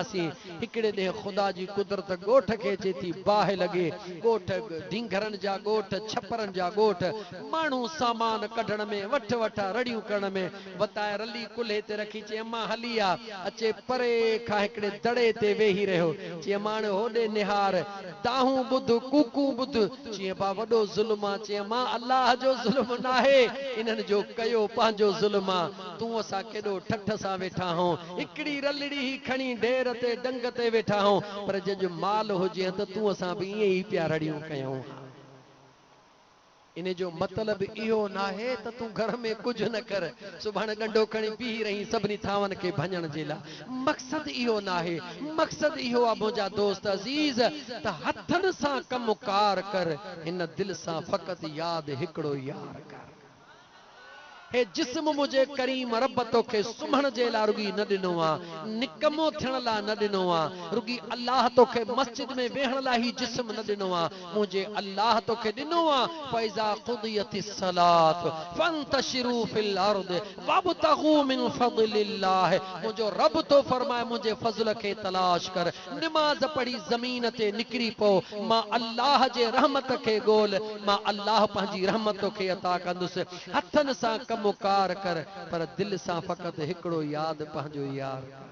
हिकड़े ॾे ख़ुदा जी कुदरत ॻोठ खे अचे थी बाहि लॻे, ॻोठ ढींघरनि जा ॻोठ, छपरनि जा ॻोठ, माण्हू सामान कढण में, वठ वठा रड़ियूं करण में वताए रली कुल्हे ते रखी चए अम्मा हली आ, अचे परे खां हिकड़े दड़े ते वेही रहियो, चए माण होॾे निहार, दाहूं ॿुध कूकू ॿुध, चए बा वॾो ज़ुल्म आ, चए मां अल्लाह जो ज़ुल्म नाहे, इन्हनि जो कयो पंहिंजो ज़ुल्म आ, तूं असां केॾो ठठ सां वेठा आहियूं, हिकड़ी रलड़ी ही खणी ढेर ते डंग ते वेठा आहियूं, पर जज माल हुजे त तूं असां बि ईअं ई पिया रड़ियूं कयूं। इन जो मतलब इहो नाहे त तूं घर में कुछ न कर, सुभाणे डंडो खणी बीही रही सभिनी थावनि खे भञण जे लाइ, मक़सद इहो नाहे, मक़सद इहो आहे मुंहिंजा दोस्त अज़ीज़ त हथनि सां कमुकार कर, हिन दिल सां फ़क़ति यादि हिकिड़ो यार कर। हे जिस्म मुझे करीम रब तोखे सुम्हण जे लाइ रुगी न ॾिनो आहे, निकमो थियण लाइ न ॾिनो आहे, रुगी अल्लाह तोखे मस्जिद में वेहण लाइ ही जिस्म न ॾिनो आहे, मुझे अल्लाह तोखे ॾिनो आहे, फ़इज़ा क़ुदियतिस सलात फंतशिरू फिल अर्द वब्तगू मिन फ़ज़लिल्लाह, मुंहिंजो रब तो फरमाए मुंहिंजे फज़ल खे तलाश कर, निमाज़ पढ़ी ज़मीन ते निकिरी पओ, मां अल्लाह जे रहमत खे ॻोल्ह, मां अल्लाह पंहिंजी रहमत खे अता कंदुसि, हथनि सां कमुकार कर, पर दिल सां फ़क़ति हिकिड़ो यादि पंहिंजो यार कर।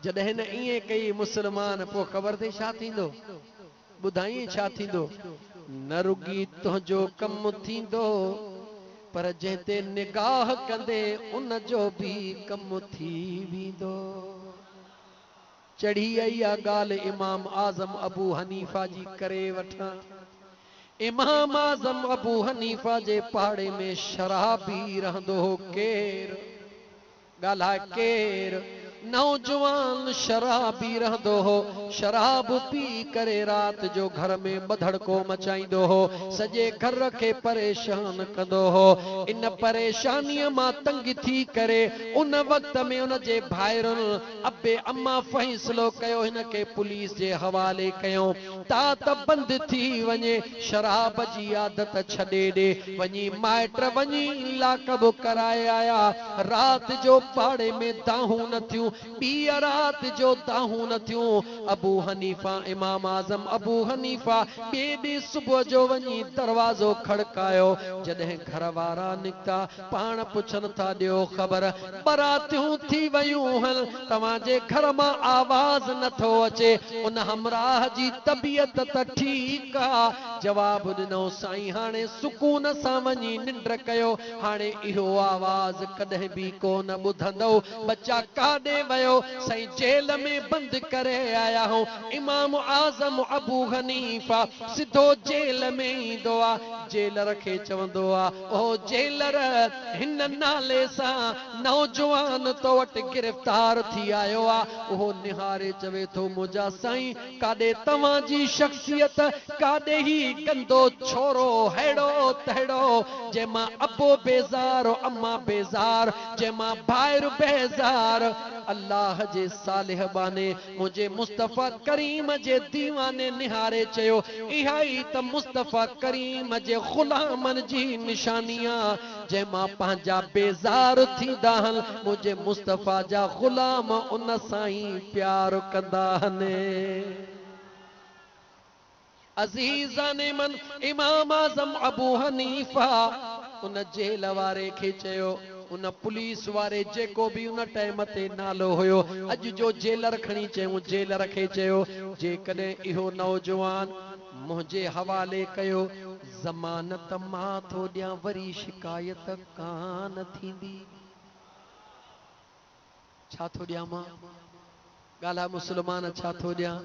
जॾहिं न ईअं कई मुस्लमान पोइ ख़बर अथई छा थींदो, ॿुधाई छा थींदो, न रुगी तुंहिंजो कमु थींदो, पर जंहिं ते निगाह कंदे उन जो बि कमु थी वेंदो। चढ़ी आई आहे ॻाल्हि इमाम आज़म अबू हनीफ़ा जी करे वठां। इमाम आज़म अबू हनीफ़ा जे पाड़े में शराबी रहंदो हो, केर ॻाल्हाए केर, नौजवान शराबी रहंदो हो, शराब पी करे रात जो घर में ॿधड़को मचाईंदो हो, सॼे घर खे परेशान कंदो हो। इन परेशानीअ मां तंग थी करे उन वक्त में उन जे भाइरुनि अबे अम्मा फ़ैसिलो कयो हिन खे पुलिस जे हवाले कयो, ता त बंदि थी वञे, शराब जी आदत छॾे ॾे, वञी माइट वञी लाकब कराए आया, रात जो पाड़े में दाहूं न थियूं, ॿी रात जो दाहूं न थियूं। अबू हनीफ़ा इमाम आज़म अबू हनीफ़ा ॿिए ॾींहुं सुबुह जो वञी दरवाज़ो खड़कायो, जॾहिं घर वारा निकिता पाण पुछनि था ॾियो ख़बर, बरातियूं थी वयूं हल, तव्हांजे घर मां आवाज़ नथो अचे, उन हमराह जी तबियत त ठीकु आहे, जवाब ॾिनो साईं हाणे सुकून सां वञी निंड कयो, हाणे इहो आवाज़ कॾहिं बि कोन ॿुधंदो, बच्चा काॾे वयो, साईं जेल में बंदि करे आया हूं। इमाम आज़म अबू हनीफ़ा सिधो जेल में ईंदो आहे, जेलर खे चवंदो आहे, ओ जेलर हिन नाले सां नौजवान तो वटि गिरफ़्तार थी आयो आहे, उहो निहारे चवे थो मुंहिंजा साईं काॾे तव्हांजी शख़्सियत, काॾे ही गंदो छोरो हेड़ो तहिड़ो, जंहिंमां अबो बेज़ार अम्मा बेज़ार, जंहिंमां भाइर बेज़ार, अल्लाह जे सालिह बाने मुझे मुस्तफ़ा करीम जे दीवाने निहारे चयो, इहा ई त मुस्तफ़ा करीम जे ग़ुलामनि जी निशानियां, जंहिंमां पंहिंजा बेज़ार थींदा हल, मुझे मुस्तफ़ा जा ग़ुलाम उन सां ई प्यार कंदा हने। अज़ीज़ाने मन इमाम आज़म अबू हनीफ़ा उन जेल वारे खे चयो, उन पुलिस वारे जेको भी उन टाइम ते नालो हुयो, अज जो जेलर खणी चयूं, जेलर खे चयो, जेकॾहिं इहो नौजवान मुझे हवाले कयो, ज़मानत मां थो ॾियां, वरी शिकायत कान थींदी। छा थो ॾियां मां, ॻाल्हा मुस्लमान छा थो ॾियां,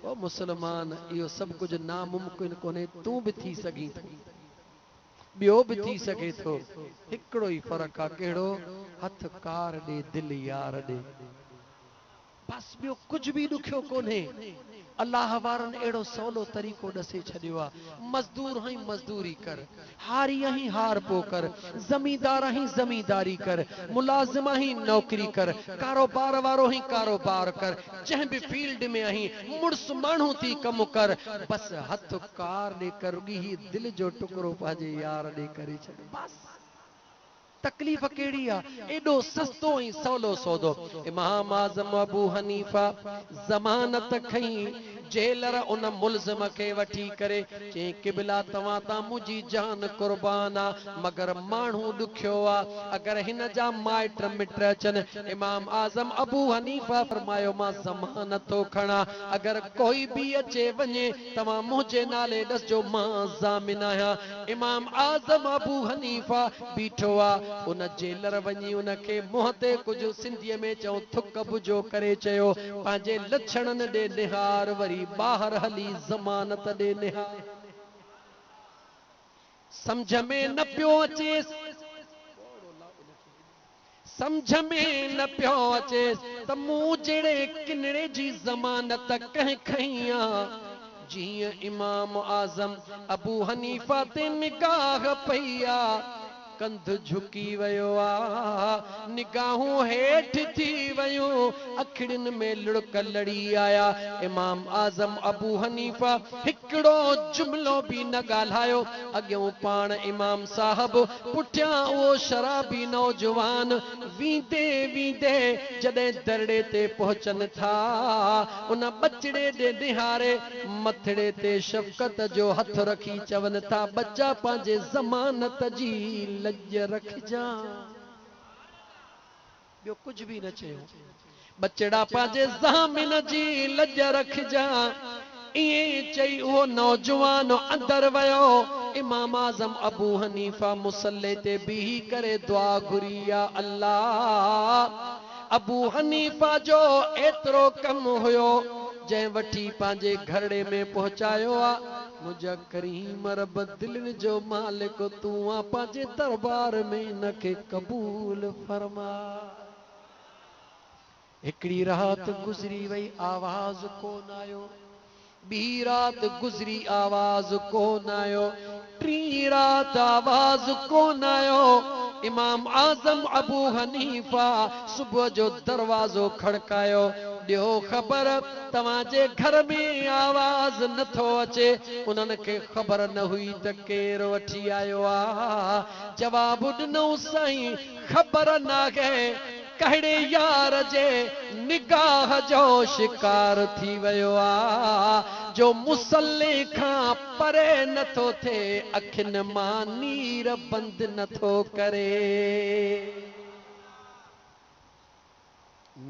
ओ मुस्लमान इहो सभु कुझु नामुमकिन कोन्हे, तूं बि थी सघीं थो, ॿियो बि थी सघे थो, हिकिड़ो ई फ़र्क़ु आहे, कहिड़ो, हथ कार ॾे दिल यार ॾे, बस ॿियो कुझु बि ॾुखियो कोन्हे। अल्लाह वारनि अहिड़ो सवलो तरीक़ो ॾसे छॾियो आहे, मज़दूर आहीं मज़दूरी कर, हारी आहीं हार पो कर, ज़मींदार आहीं ज़मींदारी कर, मुलाज़िम आहीं नौकरी कर, कारोबार वारो आहीं कारोबार कर, जंहिं बि फील्ड में आहीं मुड़ुस माण्हू थी कमु कर, बस हथ कार ॾे कर, रुॻी ही दिल जो टुकड़ो पंहिंजे यार ॾे करे छॾ, बस तकलीफ़ कहिड़ी आहे? एॾो सस्तो ऐं सवलो सौदो। इमाम आज़म अबू हनीफ़ा ज़मानत खईं, जेलर उन मुल्ज़िम खे वठी करे चई क़िबला तव्हां तां मुंहिंजी जान कुर्बान आहे, मगर माण्हू ॾुखियो आहे, अगरि हिन जा माइट मिट अचनि। इमाम आज़म अबू हनीफ़ा फरमायो मां ज़मानत थो खणा, अगरि कोई बि अचे वञे तव्हां मुंहिंजे नाले ॾसजो, मां ज़ामिन आहियां। इमाम आज़म अबू हनीफ़ा बीठो आहे, उन जेलर वञी उनखे मुंहं ते कुझु सिंधीअ में चऊं थुक बुझो करे चयो, पंहिंजे लछणनि ॾे निहार, वरी ॿाहिरि हली ज़मानत ॾे निहार। समझ में न पियो अचे, समझ में न पियो अचे त मूं जहिड़े किनड़े जी ज़मानत कंहिं खई आहे। जीअं इमाम आज़म अबू हनीफ़ा ते निगाह पई आहे, कंध झुकी वयो आ, निगाहूं हेठि थी वयूं, अखिड़ियुनि में लुड़क लड़ी आया। इमाम आज़म अबू हनीफ़ा हिकिड़ो जुमिलो बि न ॻाल्हायो। अॻियों पाण इमाम साहब, पुठियां उहो शराबी नौजवान। वींदे वींदे जॾहिं दरड़े ते पहुचनि था, उन बचड़े ॾे निहारे मथड़े ते शफ़क़त जो हथ रखी चवनि था, बच्चा पंहिंजे ज़मानत जी लज रखजा। ॿियो कुझु बि न चयो, बचड़ा पंहिंजे ज़ामिन जी लज रखजा। ईअं चई उहो नौजवान अंदर वयो। इमाम आज़म अबू हनीफ़ा मुसल्ले ते बीही करे दुआ घुरी, या अल्लाह। अबू हनीफ़ा जो एतिरो कम हुयो, जंहिं वठी पंहिंजे घरड़े में पहुचायो आ। मुंहिंजा करीम रब दिलनि जो मालिक तूं आ, पंहिंजे दरबार में इनखे क़बूल फरमा। हिकिड़ी रात गुज़री वई, आवाज़ कोन आयो। ॿी रात गुज़री, आवाज़ कोन आयो। टी रात आवाज़ कोन आयो। इमाम आज़म अबू हनीफ़ा सुबुह जो दरवाज़ो खड़कायो, ॾियो ख़बर तव्हांजे घर में आवाज़ नथो अचे। उन्हनि खे ख़बर न हुई त केरु वठी आयो आहे। जवाब ॾिनऊं, साईं ख़बर नाहे, कहिड़े यार जे निगाह जो शिकार थी वियो आहे, जो मुसल्ले खां परे नथो थिए, अखियुनि मां नीर बंदि नथो करे।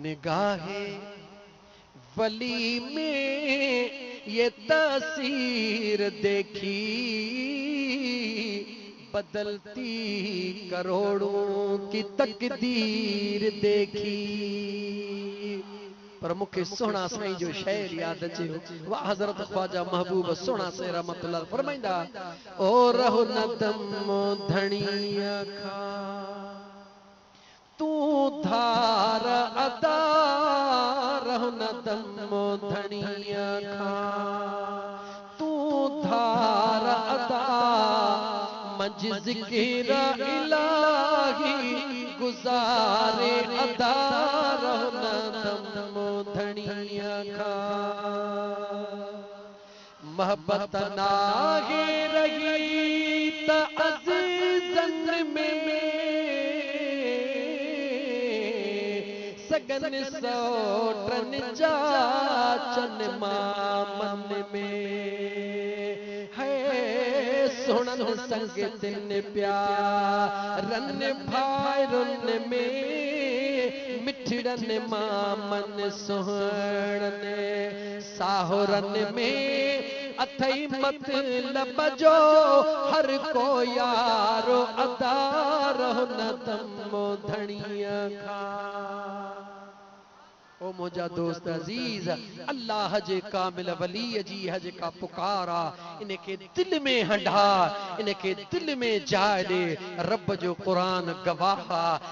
निगाहे वली में ये तस्वीर देखी, बदलती करोड़ों की तकदीर देखी। पर मूंखे सोना साईं जो शेर याद अचे, वाह हज़रत ख्वाजा महबूब सोना से रहमतुल्लाह फरमाइंदा, ओ रहो न दम धणिया खा, तू धार अदा, रहो न दम धणिया खा, तू धार अदा, मंझ ज़िक्र इलाही गुज़ारे अदा, रहो न दम धणिया खा। मोहब्बत नाहे रही त अज़ीज़न में सगन सौटन जा चन मामन में, है सुनन संगतिन प्यारन भाइरुन में, मिठड़न मामन सुहणन साहुरन में, अथई मतलब जो हर को यारो अदा, रहो न दम धणिया खा। ओ मुझा दोस्त अजीज, अल्लाह जे कामिल वली जी जेका पुकारा, इनके दिल में हंडा, इनके दिल में जाइ दे। रब जो कुरान गवाह,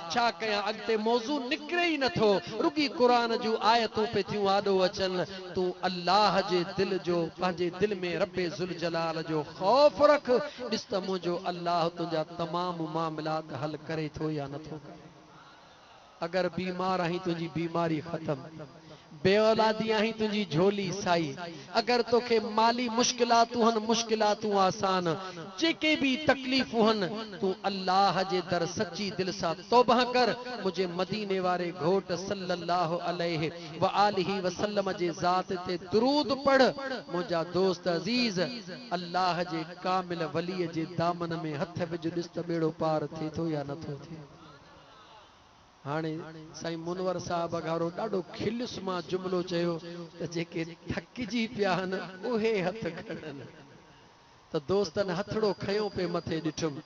छा कया अगते मौजू निकरे ही नथो, रुगी कुरान जो आयतों पे थियूं आडो अचन। तू अल्लाह जे दिल जो, पंहिंजे दिल में रब्बे जुल जलाल जो खौफ रख, ॾिस त मुंहिंजो अल्लाह तुंहिंजा तमाम मामलात हल करे थो या नथो करे। अगर बीमार आहीं तुझी बीमारी खत्म, बे औलादी आहीं तुझी झोली साई। अगर तोखे माली मुश्किलातूं हन मुश्किलातूं आसान, जेके भी तकलीफ़ूं हन तू अल्लाह जे दर सच्ची दिल सां तौबा कर। मुझे मदीने वारे घोट सल्लल्लाहु अलैहि व आलिहि वसल्लम जे ज़ात ते दुरूद पढ़। मुझा दोस्त अजीज अल्लाह जे कामिल वली जे दामन में हथ विझ, ॾिस त बेड़ो पार थिए थो या नथो थिए। हाणे साईं मुनवर साहब अगारो ॾाढो खिलुस मां जुमिलो चयो त जेके थकिजी पिया आहिनि उहे हथ खणनि। त दोस्तनि हथड़ो खयो पे मथे ॾिठुमि,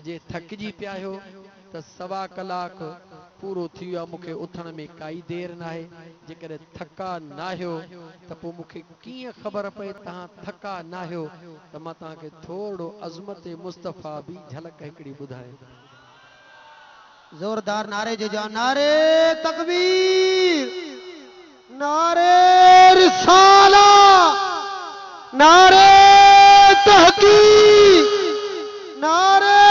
जे थकिजी पिया आहियो त सवा कलाक पूरो थी वियो आहे, मूंखे उथण में काई देरि न आहे। जेकॾहिं थका न आहियो त पोइ मूंखे कीअं ख़बर पए तव्हां थका न आहियो, त मां तव्हांखे थोरो अज़मत मुस्तफ़ा बि झलक हिकिड़ी ॿुधाए। जोरदार नारे जो जान, नारे तकबीर, नारे रिसाला, नारे तहकीक, नारे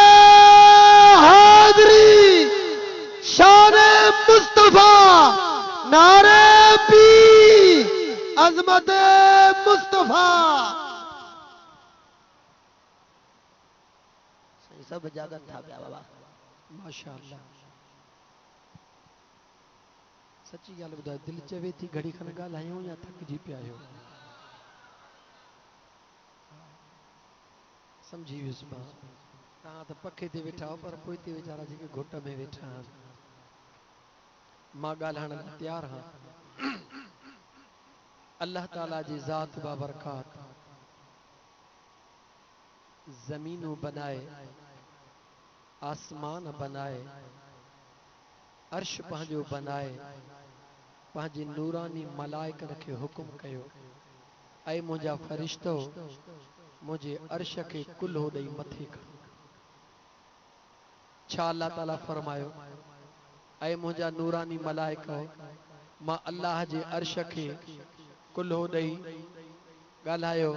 हैदरी, शाने मुस्तफा, नारे पी, अजमत मुस्तफा। सब जागत था पिया बाबा, माशाअल्लाह। सच्ची ॻाल्हि ॿुधायो, दिलि चवे थी घड़ी खनि ॻाल्हायूं या थकिजी पिया आहियो? समझी वियुसि मां। तव्हां त पखे ते वेठा हो, पर पोइ ते वीचारा जेके घुट में वेठा आहिनि, मां ॻाल्हाइण लाइ तयारु आहियां। अल्लाह ताला जी ज़ात बाबरकात ज़मीनूं बनाए, आसमान बनाए, अर्श पंहिंजो बनाए, पंहिंजे नूरानी मलाइकनि खे हुकुम कयो, ऐं मुंहिंजा फ़रिश्तो मुंहिंजे अर्श खे कुल्हो ॾेई मथे खणो। छा अल्लाह ताला फरमायो, ऐं मुंहिंजा नूरानी मलाइको मां अल्लाह जे अर्श खे कुल्हो ॾेई ॻाल्हायो।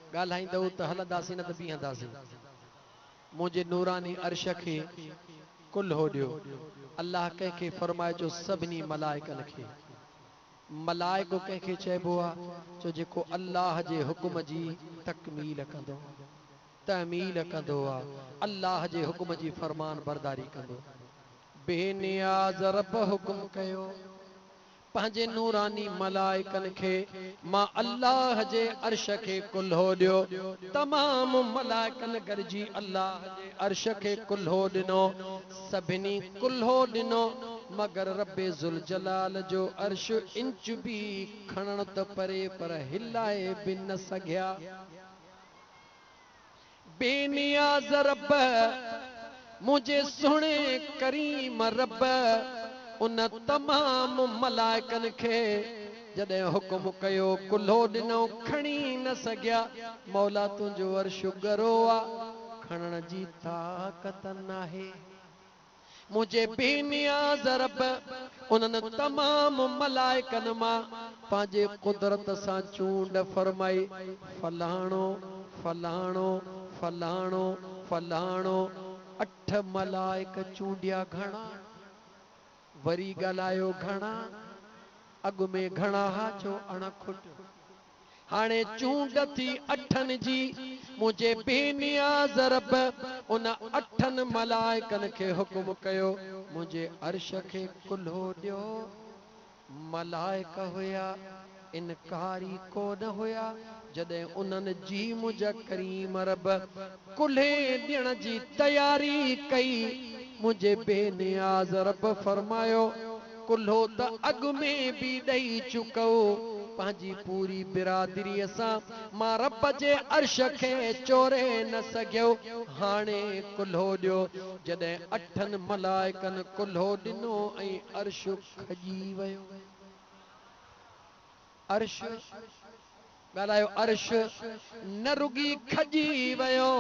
ॻाल्हाईंदव त हलंदासीं, न त बीहंदासीं। मुंहिंजे नूरानी अर्श खे कुल्हो ॾियो। अल्लाह कंहिंखे फरमाए जो सभिनी मलाइकनि खे। मलाइको कंहिंखे चइबो आहे, जो जेको अल्लाह जे हुकुम जी तकमील कंदो, तमील कंदो आहे, अल्लाह जे हुकुम जी फरमान बरदारी कंदो। बेनियाज़ रब हुकुम कयो पंहिंजे नूरानी मलाइकनि खे, मां अल्लाह जे अर्श खे कुल्हो ॾियो। तमाम मलाइकनि गॾिजी अल्लाह जे अर्श खे कुल्हो ॾिनो। सभिनी कुल्हो ॾिनो, मगर रब्बे ज़ुल जलाल जो अर्श इंच बि खणण त परे, पर हिलाए बि न सघिया। बेनियाज़ रब मुझे सुणे करीम रब, उन तमाम मलाइकनि खे जॾहिं हुकुम कयो कुल्हो ॾिनो, खणी न सघिया। मौला तुंहिंजो अर्श गरो आहे, खणण जी ताक़त नाहे। मुझे बेनियाज़ रब उन्हनि तमाम मलाइकनि मां पंहिंजे कुदरत सां चूंड फरमाई, फलाणो फलाणो फलाणो फलाणो। 8 मलाइक चूंडिया, घणा? वरी ॻाल्हायो, घणा? अॻु में घणा हा, चो अणखुट। हाणे चूंड थी 8 जी। मुझे बेनियाज़ रब उन 8 मलाइकनि खे हुकुम कयो, मुझे अर्श खे कुल्हो ॾियो। मलाइक हुया, इनकारी कोन हुया। जॾहिं उन्हनि जी मुझ करीम रब कुल्हे ॾियण जी तयारी कई, मुझे बेनियाज़ रब फरमायो, कुल्हो त अॻु में बि ॾेई चुको पंहिंजी पूरी बिरादरीअ सां। मां रब जे अर्श खे चोरे न सघियो, हाणे कुल्हो ॾियो। जॾहिं 8 मलाइकनि कुल्हो ॾिनो ऐं अर्श खॼी वियो। अर्श ॻाल्हायो, अर्श न रुगी खॼी वियो,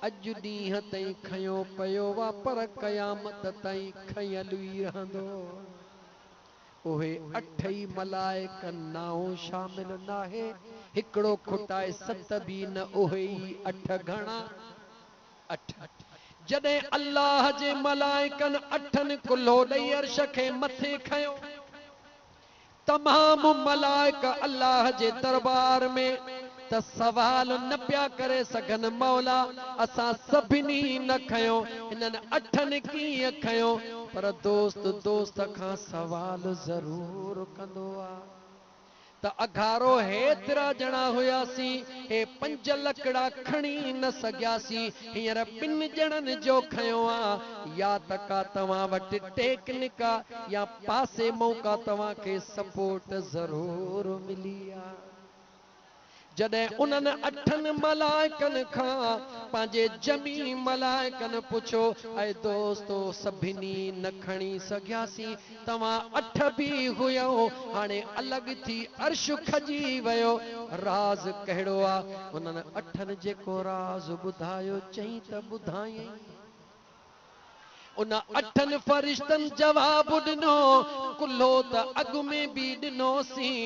अॼु ॾींहं ताईं खयो पियो वा, पर क़यामत ताईं खयल ई रहंदो। उहे 8 मलाइक नाओ शामिल नाहे, हिकिड़ो खुटाए 7 बि न, उहे ई 8 घणा? 8। जॾहिं अल्लाह जे मलाइकनि 8 कुल्हो ॾेई अर्श खे मथे खयो, तमाम मलाइक अल्लाह जे दरबार में त सवाल न पिया करे सघन मौला असां सभिनी न खयो इन्हनि अठनि कीअं खयो पर दोस्त दोस्त खां सवाल ज़रूर कंदो आहे त अघारो हेतिरा ॼणा हुयासीं हे 5 लकड़ा खणी न सघियासीं हींअर 2 ॼणनि जो खयो आहे या त का तव्हां वटि टेक्निक आहे या पासे मौका तव्हांखे सपोर्ट ज़रूर मिली आहे जॾहिं उन्हनि 8 मलाइकनि खां पंहिंजे जमी मलाइकनि पुछो ऐं दोस्तो सभिनी न खणी सघियासीं तव्हां 8 बि हुयो हाणे अलॻि थी अर्श खजी वियो राज़ कहिड़ो आहे उन्हनि 8 जेको राज़ ॿुधायो चई त ॿुधायई उन 8 फरिश्तनि जवाब ॾिनो कुल्हो त अॻु में बि ॾिनोसीं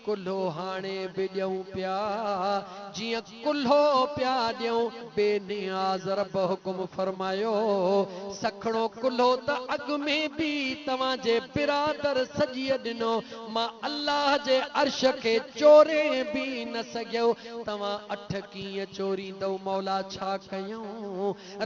कुल्हो हाणे बि ॾियूं पिया जीअं कुल्हो पिया ॾियूं बेनियाज़ रब हुकुम फरमायो सखणो कुल्हो त अॻु में बि तव्हांजे बिरादर सॼीअ ॾिनो मां अल्लाह जे अर्श खे चोरे बि न सघियो तव्हां 8 कीअं चोरींदव मौला छा कयूं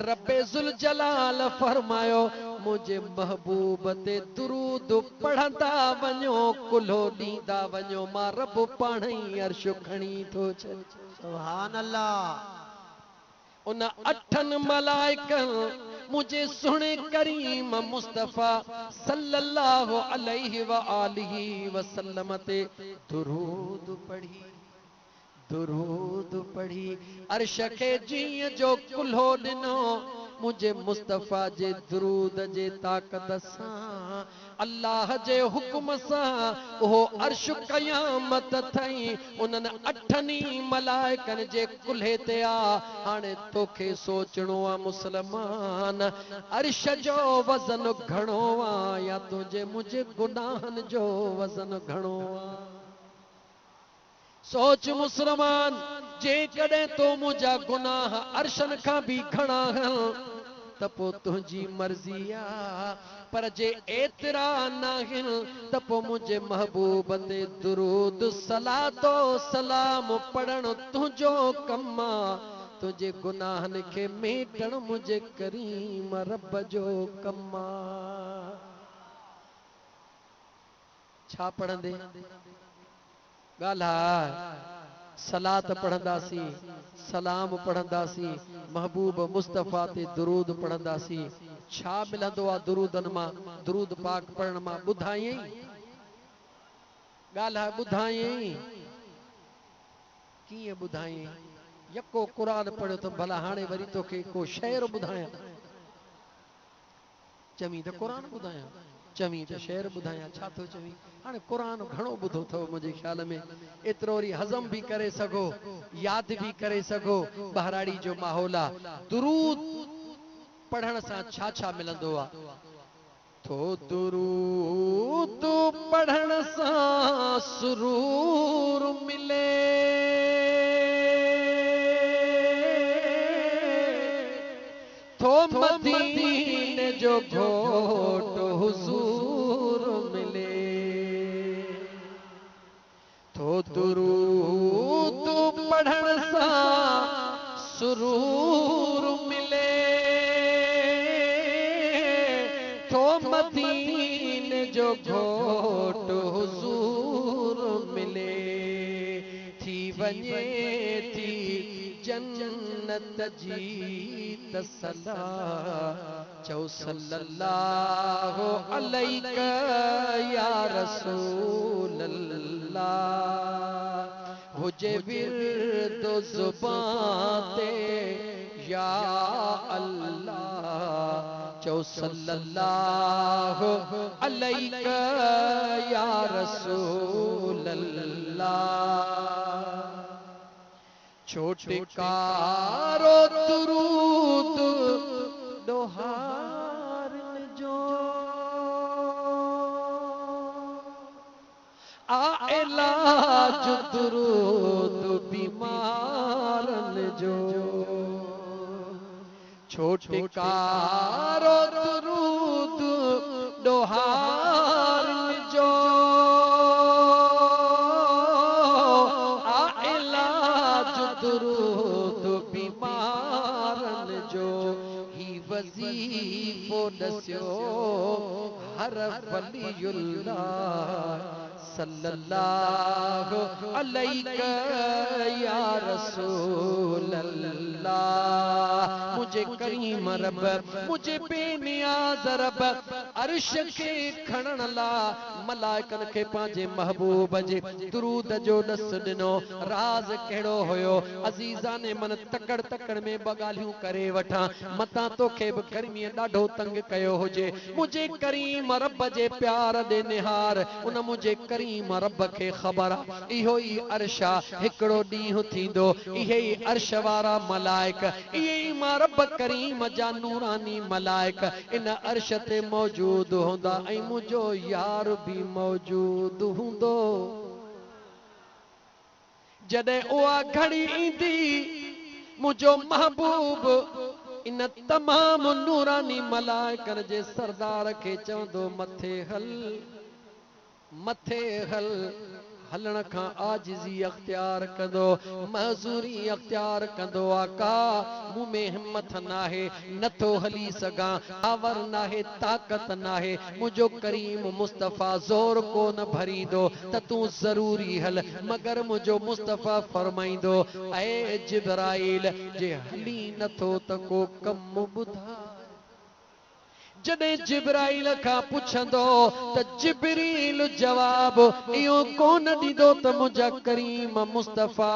रब्बे ज़ुल जलाल फरमायो मुंहिंजे महबूब ते दुरूद पढ़ंदा वञो कुल्हो ॾींदा वञो मां रब पाण ई अर्श खणी थो छॾ सुभान अल्लाह उन 8 मलाइकनि मुझे सुने करीम मुस्तफा सल्लल्लाहु अलैहि व आलिहि वसल्लम ते दुरूद पढ़ी अर्श के जीअं जो कुल्हो ॾिनो मुझे मुस्तफा जे दुरूद जे ताक़त सां अल्लाह जे हुक्म सां वो अर्श क़यामत थई उन्हनि 8 मलाइकनि जे कुल्हे ते आ हाणे तोखे सोचणो आ मुसलमान अर्श जो वज़न घणो आ या तुंहिंजे मुझे गुनाहनि जो वज़न घणो आ सोच मुसलमान जे कॾहिं तो मुझा गुनाह अर्शन खां भी घणा त पो तुझी मर्जी आ पर जे एतरा नाहिन त पो मुझे महबूब ते दुरूद सलातो सलाम पढ़ण तुझो कम तुझे गुनाहन के मेटण मुझे करीम रब जो कम छा पढ़ंदे गाला सलात पढ़ंदासी सलाम पढ़ंदासी महबूब मुस्तफा ते दुरूद पढ़ंदासी छा मिलंदो आ दुरूदन मां दुरूद पाक पढ़ण मां ॿुधायई गाला ॿुधायई कीअं ॿुधायई यको क़ुरान पढ़ियो त भला हाणे वरी तोखे को शेर ॿुधायां चमी त क़ुरान ॿुधायां चमी त शेर ॿुधायां छा थो चवी हाणे क़ुरान घणो ॿुधो अथव मुंहिंजे ख़्याल में एतिरो वरी हज़म भी करे सघो यादि भी करे सघो बहराड़ी जो माहौल आहे दुरूद पढ़ण सां छा छा मिलंदो आहे तो दुरूद पढ़ण सां सुरूर मिले तो मदीने जो घोट हुजूर मिले तो दुरूद पढ़ण सां सुरूर मिले तो मदीने जो घोट हुजूर मिले थी वञे थी जन्नत जी तसला चौ सल्लल्लाहु अलैका या रसूल अल्लाह हुजे विर्द ज़ुबान ते या अल्लाह चौ सल्लल्लाहु अलैका या रसूल अल्लाह छोटकारो दुरूद दोहारन जो आ इलाज दुरूद बीमारन जो छोटकारो दुरूद दोहारन जो दस्यो हर वलीउल्लाह सल्लल्लाहु अलैका या रसूल अल्लाह। मुझे करीम रब, मुझे बेनियाज रब अर्श के खणण ला मलाइकन के पांजे महबूब जे दुरूद जो दस दिनो। राज केड़ो होयो अजीजा ने मन तकड़ तकड़ में बगालियूं करे वठा मता तोखे भी गर्मी ॾाढो तंग कयो हुजे। मुझे करीम रब जे प्यार दे निहार उन मुझे करीम रब के खबर इहो ही अर्शा हिकड़ो ॾींहुं थींदो इहे ही अर्श वारा मलाइक इहे ही मां रब करीम जा नूरानी मलाइक इन अर्श ते मौजूद होंदा ऐं मुझो यार भी मौजूद हूंदो। जॾहिं उहा घड़ी ईंदी मुझो महबूब इन तमाम नूरानी मलाइकन जे सरदार के चवंदो मथे हल मथे हल। हलण खां आजिज़ी अख्तियार कंदो मज़ूरी अख्तियार कंदो आका मूं में हिम्मत नाहे नथो हली सघां आवर नाहे ताक़त नाहे मुझो करीम मुस्तफ़ा ज़ोर कोन भरींदो त तूं ज़रूरी हल मगर मुझो मुस्तफ़ा फरमाईंदो ऐ जिब्राइल जे हली नथो त को कम ॿुधाए। जॾहिं जिब्राइल खां पुछंदो त जिब्रील जवाब इहो कोन ॾींदो त मुंहिंजा करीम मुस्तफ़ा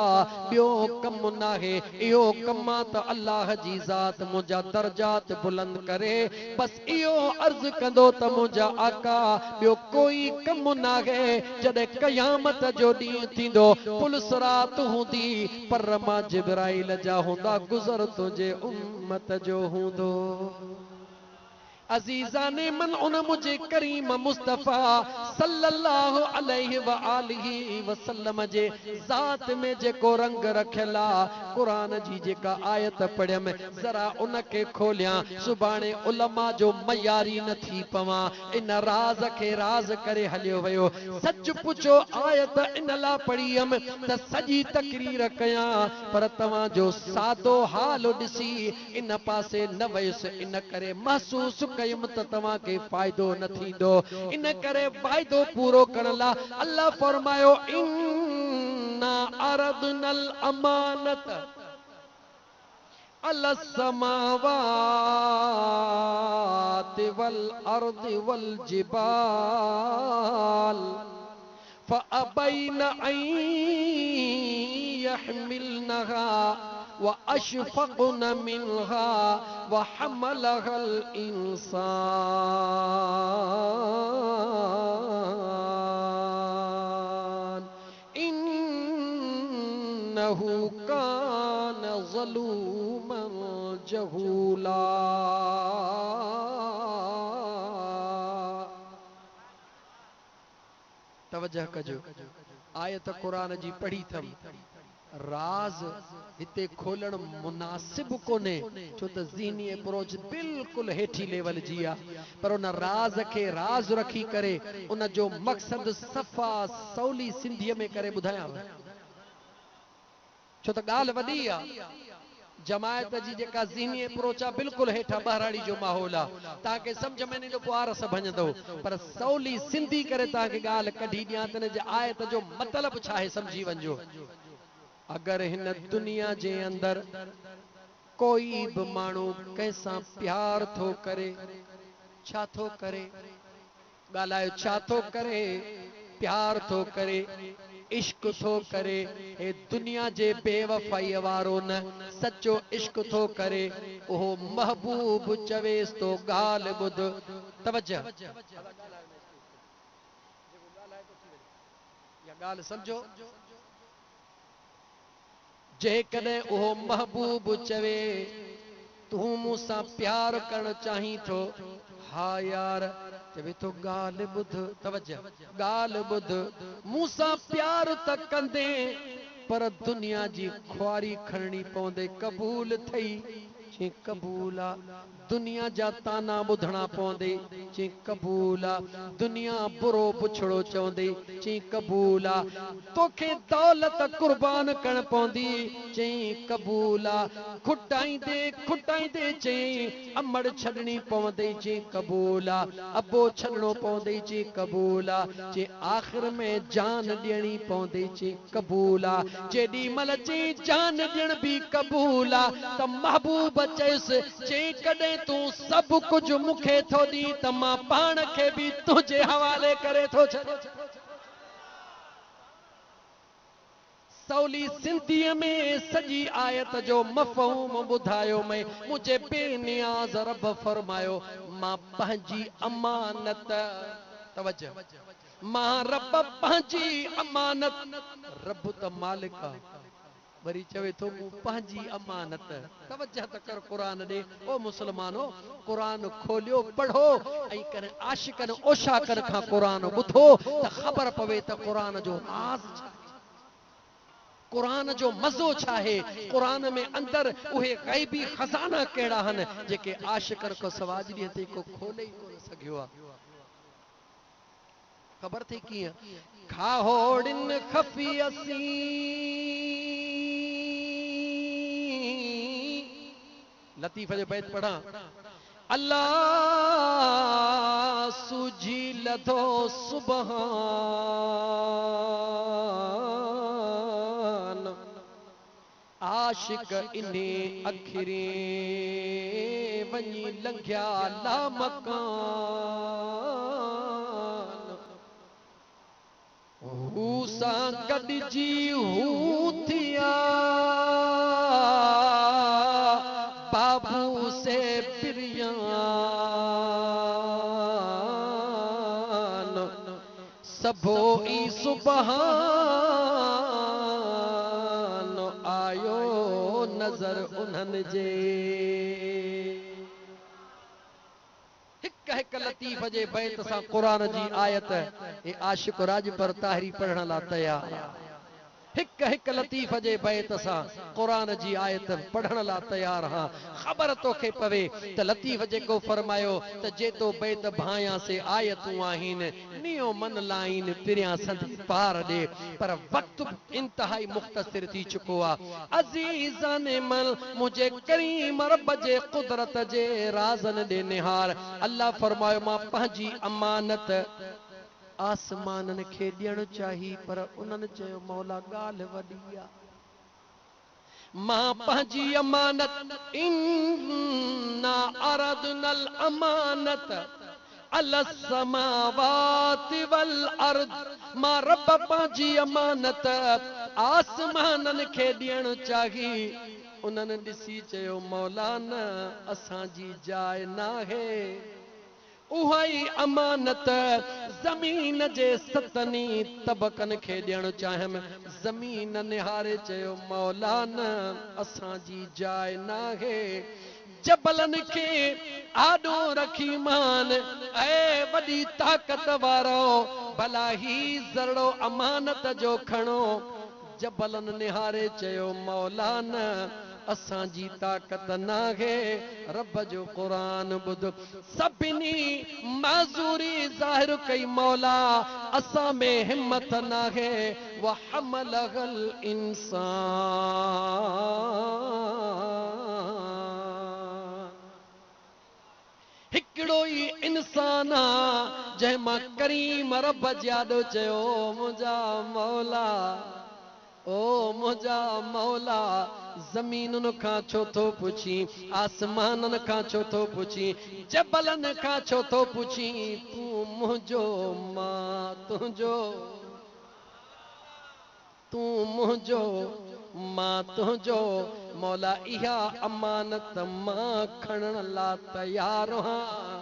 ॿियो कम नाहे इहो कम त अल्लाह जी ज़ात मुंहिंजा दर्जात बुलंद करे बस इहो अर्ज़ कंदो त मुंहिंजा आका ॿियो कोई कम नाहे। जॾहिं क़यामत जो ॾींहुं थींदो पुलिस रात हूंदी पर मां जिब्राइल जा हूंदा गुज़र तुंहिंजे उम्मत जो हूंदो। अजीजा ने मन उन मुझे करीम मुस्तफ़ा सल्लल्लाहु अलैहि व आलिहि वसल्लम जे ज़ात में जेको रंग रखियला कुरान जी जेका आयत पढ़ियम जरा उन के खोलिया सुभाणे उलमा जो मयारी न थी पवा इन राज के राज करे हलियो वयो। सच पुछो आयत इन ला पढ़ियम त सजी तकरीर कया पर तवा जो सादो हाल ॾिसी इन पासे न वयुस इन करे महसूस कयुम त तवा के फायदो न थींदो इन करे वायदो पूरो करण ला अल्लाह फरमायो इन्ना अरदनल अमानत अल समावात वल अर्द वल जिबाल फअबैन अन यहमिलनहा व अशफक़न मिनहा व हमलहल इंसान इन्नहु कान ज़लूमन जहूला। तवज्जो कजो आयत कुरान जी पढ़ी थम राज हिते खोलण मुनासिब कोने छो त ज़हनी अप्रोच बिल्कुल हेठी लेवल जी आ पर उन राज के राज रखी करे उन जो मकसद सफ़ा सौली सिंधीअ में करे ॿुधायां छो त ॻाल्हि वॾी आ। जमायत जी जेका ज़हनी अप्रोच आ बिल्कुल हेठा बहराड़ी जो माहौल आ ताके समझ में नहीं पार भंजदो पर सौली सिंधी करे ताके ॻाल्हि कढी ॾियां त जे आयत जो मतलब छा है समझी वञो। अगर हिन दुनिया जे अंदर कोई भी मानू कैसा प्यार थो करे छा थो करे ॻाल्हायो छा थो करे प्यार थो करे इश्क थो करे ए दुनिया जे बेवफाई वारो न सच्चो इश्क थो करे ओहो महबूब चवेस तो गाल बुध तवज्जो या गाल समझो जे कदे ओहो महबूब चवे तू मूसा प्यार करण चाही थो हा यार चवे तो गाल बुध तवज्जो गाल बुध मूसा प्यार त कंदे पर दुनिया जी ख्वारी खणनी पवंदे कबूल थई ची कबूल आ दुनिया जा ताना ॿुधणा पवंदे चे कबूल आ दुनिया बुरो पुछड़ो चवंदी चे कबूल आ तोखे दौलत कुर्बान करण पवंदी चे कबूल आ खुटाईंदे चे अमड़ छडणी पवंदी चे कबूल आ अबो छडणो पवंदी चे कबूल आ चे आखिर में जान ॾियणी पवंदी चे कबूल आ जेॾी महिल चे जान ॾियण भी कबूल आ त महबूब चयसि चे कॾहिं तूं सभु कुझु मूंखे थो ॾी त मां पाण खे बि तुंहिंजे हवाले करे थो छॾियां सौली सिंधीअ में सॼी आयत जो मफ़हूम ॿुधायो मैं मुझे बेनियाज़ रब फरमायो मां पंहिंजी अमानत तवज्जो मां रब पंहिंजी अमानत रब त मालिक आ वरी चवे थो मूं पंहिंजी अमानत तवज्जो त कर क़ुरान ॾे ओ मुस्लमानो क़ुरान खोलियो पढ़ो ऐं कर आशिकन ओशाकन खां क़ुरान ॿुधो त ख़बर पवे त क़ुरान जो राज़ छा क़ुरान जो मज़ो छा है क़ुरान में अंदर उहे ग़ैबी खज़ाना कहिड़ा आहिनि जेके आशिकन को सवाज ॾींहं ते को खोले ई कोन सघियो आहे ख़बर थी कीअं खाहोड़िन खफ़ी लतीफ़ जो बैत पढ़ा अल्लाह सूझी लधो सुबहान आशिक इने अखिरे वञी लंघिया ला मकान हू सां गॾिजी हू थिया बाबू से बिरयान सबो ई सुबहान आयो नज़र उन्हनि जे हिक लतीफ़ जे बैत सां क़ुरान जी आयत ए आशिक राज पर ताहिरी पढ़ण ला तैयार हिक लतीफ़ जे बैत सां क़ुरान जी आयत पढ़ण ला तैयार हां ख़बर तोखे पवे त लतीफ़ जेको फरमायो त जेतो बैत भाया से आयतूं आहिनि नियो मन लाइन पिरियां संदि पार ॾे पर वक्त इंतहाई मुख़्तसिर थी चुको आहे अज़ीज़ान मल मुझे करीम रब जे कुदरत जे राज़न ॾे निहार अल्लाह फरमायो मां पंहिंजी अमानत आसमाननि खे ॾियणु चाही पर उन्हनि चयो मौला ॻाल्हि वॾी आहे मां पंहिंजी अमानत इन्ना अरदनल अमानत अल समावाति वल अर्द मां रब पंहिंजी अमानत आसमाननि खे ॾियणु चाही उन्हनि ॾिसी चयो मौला न असांजी जाइ नाहे उहाई अमानत ज़मीन जे सतनी तबकनि खे ॾियणु चाहियमि ज़मीन निहारे चयो मौला न असांजी जाइ नाहे जबलनि खे आॾो रखी मान ऐ वॾी ताक़त वारो भला ही ज़रड़ो अमानत जो खणो जबलनि निहारे चयो मौला न असांजी ताक़त नाहे रब जो क़ुरान ॿुध सभिनी माज़ूरी ज़ाहिर कई मौला असां में हिम्मत नाहे व हमलहल इंसान हिकिड़ो ई इंसान आहे जंहिं मां करीम रब जाॾो चयो मुंहिंजा मौला ओ मुंहिंजा मौला ज़मीनुनि खां छो थो पुछी आसमाननि खां छो थो पुछी जबलनि खां छो थो पुछी तूं मुंहिंजो मां तुंहिंजो तूं मुंहिंजो मां तुंहिंजो मौला इहा अमानत मां खणण लाइ तयारु आहियां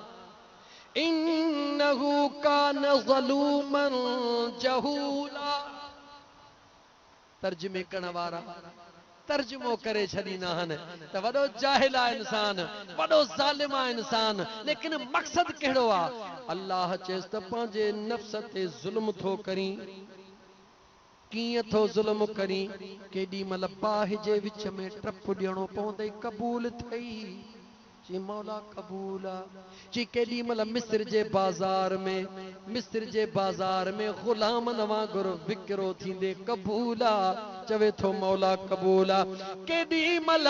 इन्नहू कान ज़लूमन जहूला तर्जुमे करण वारा तर्जुमो करे छॾींदा आहिनि त वॾो जाहिल आहे इंसान वॾो ज़ालिम आहे इंसान लेकिन मक़सदु कहिड़ो आहे अल्लाह चएसि त पंहिंजे नफ़्स ते ज़ुल्म थो करीं कीअं थो ज़ुल्म करीं केॾी महिल बाहि जे विच में टप ॾियणो पवंदई क़बूल थई जी मौला कबूला जी केडी मल मिस्र जे बाजार में गुलामन वांगुर विकिरो थींदे कबूला चवे थो मौला कबूला केडी मल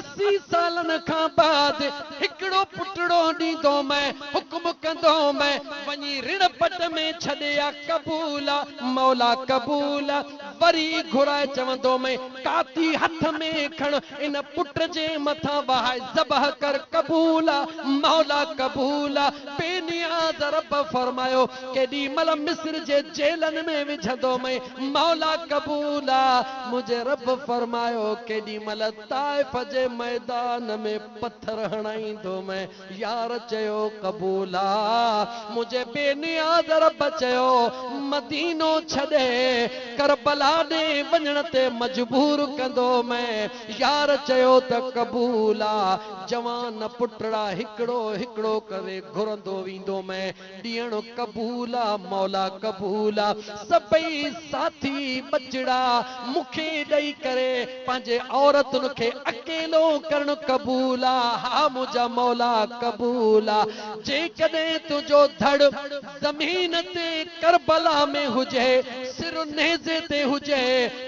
80 सालन खां बाद हिकड़ो पुटड़ो ॾींदो मैं हुक्म कंदो मैं वञी ऋण पट में छॾिया कबूला मौला कबूला वरी घुराए चवंदो मैं काती हथ में खण इन पुट जे मथां वहाए ज़बह कर कबूला मौला कबूला बेनियाज़ रब फरमायो केडी मल मिस्र जे जेलन में विझंदो मैं मौला कबूला मुझे रब फरमायो केडी मल ताइफ जे मैदान में पत्थर हणाईंदो मैं यार चयो कबूला मुझे बेनियाज़ रब चयो मदीनो छॾे करबला ॾे वञण ते मजबूर कंदो मैं यार चयो त कबूला जवान पुटड़ा हिकड़ो हिकड़ो करे घुरंदो वींदो मैं ॾियण कबूला मौला कबूला सभई साथी बचड़ा मुखे ॾेई करे पंहिंजे औरतुनि खे अकेलो करण कबूला हा मुंहिंजा मौला कबूला जेकॾहिं तुंहिंजो धड़ ज़मीन ते करबला में हुजे सिर नेज़े ते हुजे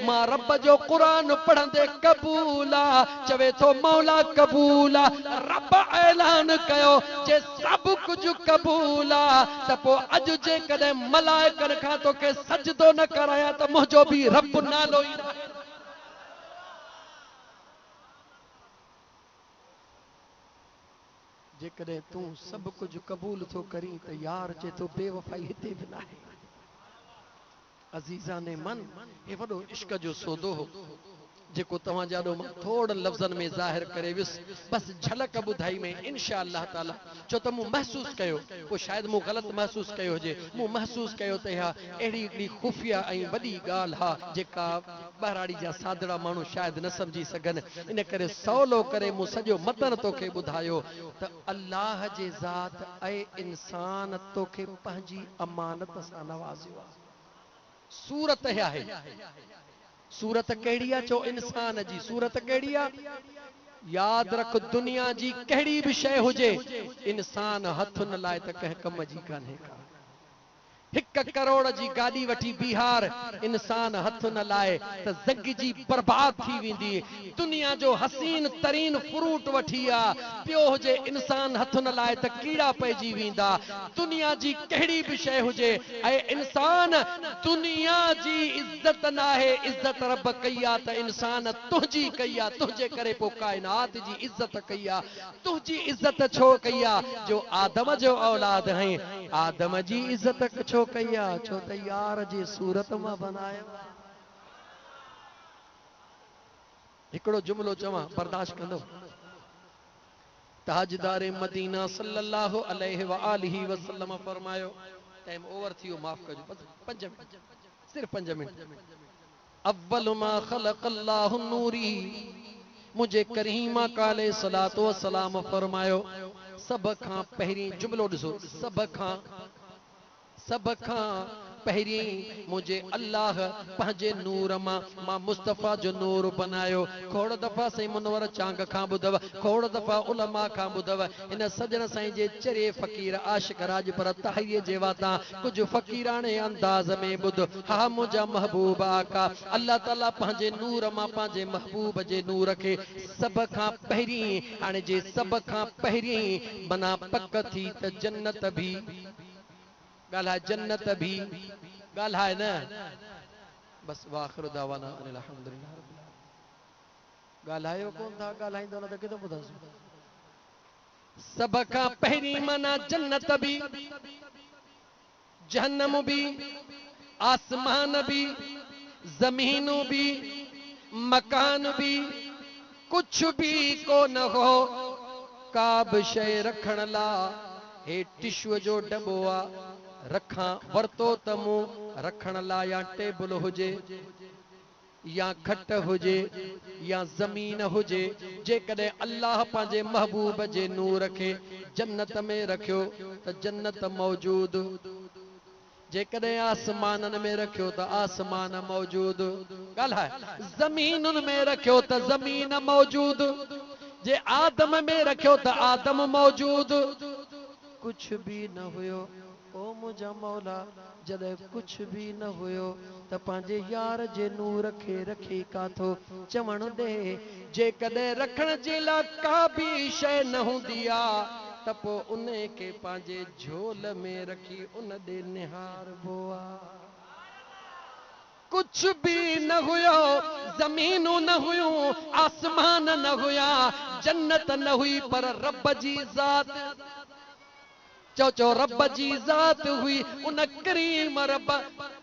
मां रब जो क़ुरान पढ़ंदे कबूला चवे थो मौला कबूला रब ऐलान कयो जे सब कुछ कबूला त पोइ अॼु जेकॾहिं मलाइकनि खां तोखे सजदो न कराया त मुंहिंजो बि रब नालो ई न जेकॾहिं तूं सब कुछ कबूल थो करी त यार चे तो बेवफाई हिते बि नाहे अज़ीज़ा ने मन हे वॾो इश्क जो सौदो हो जेको तव्हां जाॾो मां थोड़न लफ़्ज़न में ज़ाहिर करे वियुस बस झलक ॿुधाई में इंशा अल्लाह ताला छो त मूं महसूस कयो पोइ शायदि मूं ग़लति महसूस कयो हुजे मूं महसूस कयो त इहा अहिड़ी हिकिड़ी खुफ़िया ऐं वॾी ॻाल्हि हा जेका ॿाहिराड़ी जा सादड़ा माण्हू शायदि न सम्झी सघनि इन करे सवलो करे मूं सॼो मतन तोखे ॿुधायो त अल्लाह जे ज़ात ऐं इंसान तोखे पंहिंजी अमानत सां नवाज़ियो आहे सूरत आहे सूरत कहिड़ी आहे चो इंसान जी सूरत कहिड़ी आहे याद रख दुनिया जी कहिड़ी भी शइ हुजे इंसान हथ न लाए त कंहिं कम जी कान्हे का 1 करोड़ जी गाड़ी वठी बिहार इंसान हथ न लाए त ज़ग जी बर्बाद थी वेंदी दुनिया जो हसीन तरीन फ्रूट वठी आ पियो हुजे इंसान हथ न लाए त कीड़ा पइजी वेंदा दुनिया जी कहिड़ी भी शइ हुजे ऐं इंसान दुनिया जी इज्जत न आहे इज्जत रब कई आ त इंसान तुंहिंजी कई आ तुंहिंजे करे पोइ काइनात जी इज्जत कई आ तुंहिंजी इज्जत छो कई आ जो आदम जो औलाद है आदम जी इज्जत छो कई आ छो त यार जी सूरत मां बनायो हिकिड़ो जुमलो चवां बर्दाश्त कंदो ताजदार मदीना सल्लल्लाहु अलैहि व आलिहि वसल्लम फरमायो टाइम ओवर थियो माफ कजो बस 5 मिनट सिर्फ 5 मिनट अव्वल मा खलक़ल्लाहु नूरी मुझे करीमा काले सलातो व सलाम फरमायो सब खां पहिरीं जुमलो ॾिसो सब खां पहिरीं मुझे अल्लाह पंहिंजे नूर मां मुस्तफ़ा जो नूर बनायो खोड़ दफ़ा सही मुनवर चांग खां ॿुधव खोड़ दफ़ा उलमा खां ॿुधव इन सजन साईं जे चरे फ़कीर आशिक राज पर तहरीअ जे वाता कुछ फ़कीराने अंदाज़ में ॿुध हा मुंहिंजा महबूब आका अल्लाह ताला पंहिंजे नूर मां पंहिंजे महबूब जे नूर खे सब खां पहिरीं हाणे जे सब खां पहिरीं मना पक थी त जन्नत भी गाला जन्नत भी गाला है ना बस वाखिर दावाना अल्हम्दुलिल्लाह गालायो कौन था गालाइंदो न त किथां ॿुधासीं सब खां पहिरीं माना जन्नत भी जहन्नम भी आसमान भी जमीन भी मकान भी कुछ भी को न हो का भी शय रखण ला हे टिश्यू जो डबो आ रखा वरतो तमो रखण ला या टेबल हुजे या खट हुजे या जमीन हुजे जेकॾहिं अल्लाह पंहिंजे महबूब जे नूर खे जन्नत में रखियो त जन्नत मौजूद जेकॾहिं आसमाननि में रखियो त आसमान मौजूद ॻाल्हाए ज़मीनुनि में रखियो त ज़मीन मौजूद जे आदम में रखियो त आदम मौजूद कुछ भी न हुयो। ओ मुझा मौला जदे कुछ भी न हुयो त पंहिंजे यार जे नूर खे रखी काथो चवण दे। जे कदे रखण जे ला का भी शय न हुंदी आ त पो उन के पंहिंजे झोल में रखी उन दे निहारबो आ। कुछ भी न हुयो, जमीनू न हुयूं, आसमान न हुया, जन्नत न हुई, पर रब जी ज़ात चो चो रब जी ज़ात हुई। उन करीम रब